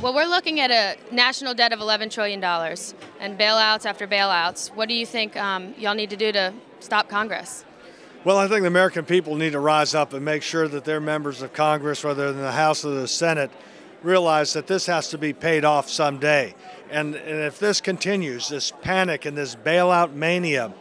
Well, we're looking at a national debt of $11 trillion and bailouts after bailouts. What do you think y'all need to do to stop Congress? Well, I think the American people need to rise up and make sure that their members of Congress, whether in the House or the Senate, realize that this has to be paid off someday. And if this continues, this panic and this bailout mania,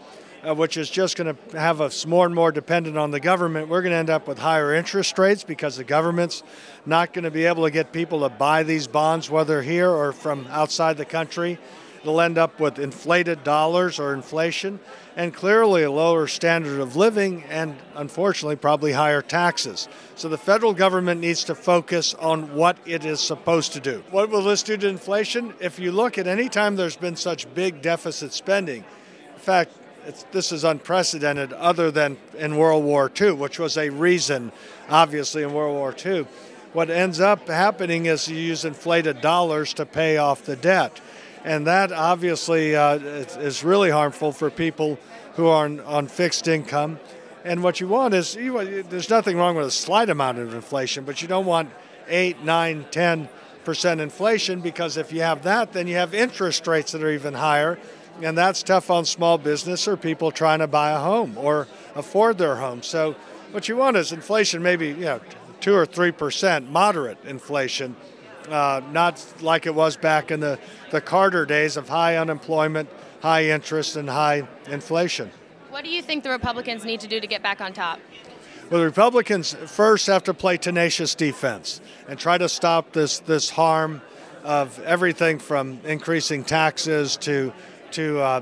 which is just going to have us more and more dependent on the government, we're going to end up with higher interest rates because the government's not going to be able to get people to buy these bonds, whether here or from outside the country. It'll end up with inflated dollars or inflation, and clearly a lower standard of living and, unfortunately, probably higher taxes. So the federal government needs to focus on what it is supposed to do. What will this do to inflation? If you look at any time there's been such big deficit spending, in fact, this is unprecedented other than in World War II, which was a reason, obviously, in World War II. What ends up happening is you use inflated dollars to pay off the debt. And that obviously is really harmful for people who are on fixed income. And what you want is, there's nothing wrong with a slight amount of inflation, but you don't want 8, 9, 10% inflation, because if you have that, then you have interest rates that are even higher. And that's tough on small business or people trying to buy a home or afford their home. So what you want is inflation, maybe 2 or 3%, moderate inflation. Not like it was back in the Carter days of high unemployment, high interest, and high inflation. What do you think the Republicans need to do to get back on top? Well, the Republicans first have to play tenacious defense and try to stop this harm of everything from increasing taxes to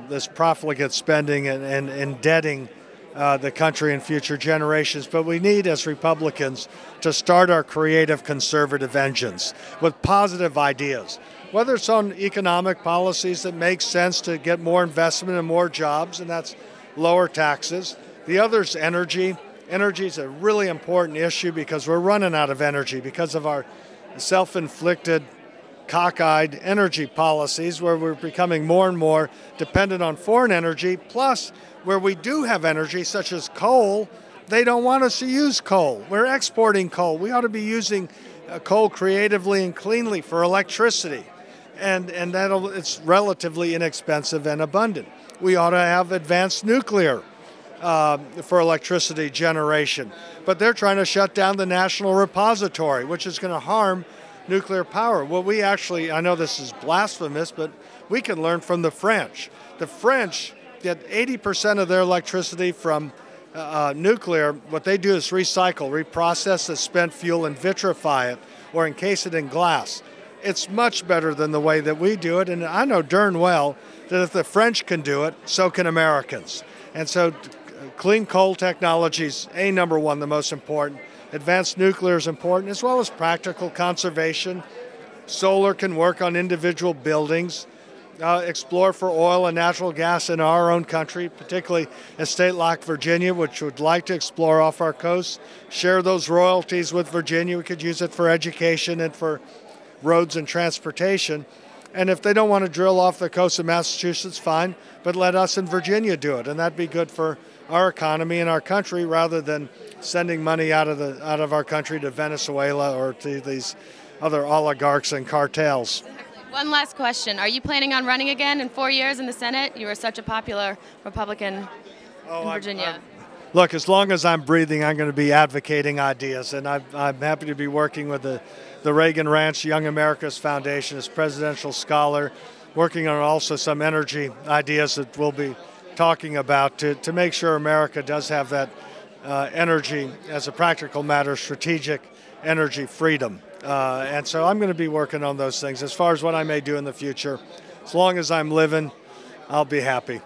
this profligate spending and indebting the country and future generations. But we need, as Republicans, to start our creative conservative engines with positive ideas, whether it's on economic policies that make sense to get more investment and more jobs, and that's lower taxes. The other is energy. Energy is a really important issue because we're running out of energy because of our self-inflicted cockeyed energy policies, where we're becoming more and more dependent on foreign energy, plus where we do have energy, such as coal, they don't want us to use coal. We're exporting coal. We ought to be using coal creatively and cleanly for electricity, and it's relatively inexpensive and abundant. We ought to have advanced nuclear for electricity generation, but they're trying to shut down the national repository, which is going to harm nuclear power. Well, we actually, I know this is blasphemous, but we can learn from the French. The French get 80% of their electricity from nuclear. What they do is reprocess the spent fuel and vitrify it or encase it in glass. It's much better than the way that we do it, and I know darn well that if the French can do it, so can Americans. And so clean coal technology is number one, the most important. Advanced nuclear is important, as well as practical conservation. Solar can work on individual buildings. Explore for oil and natural gas in our own country, particularly a state like Virginia, which would like to explore off our coast. Share those royalties with Virginia. We could use it for education and for roads and transportation. And if they don't want to drill off the coast of Massachusetts, fine, but let us in Virginia do it. And that'd be good for our economy and our country, rather than sending money out of our country to Venezuela or to these other oligarchs and cartels. One last question. Are you planning on running again in 4 years in the Senate? You were such a popular Republican in Virginia. Look, as long as I'm breathing, I'm going to be advocating ideas, and I'm happy to be working with the Reagan Ranch Young America's Foundation as presidential scholar, working on also some energy ideas that we'll be talking about to make sure America does have that energy, as a practical matter, strategic energy freedom. And so I'm going to be working on those things. As far as what I may do in the future, as long as I'm living, I'll be happy.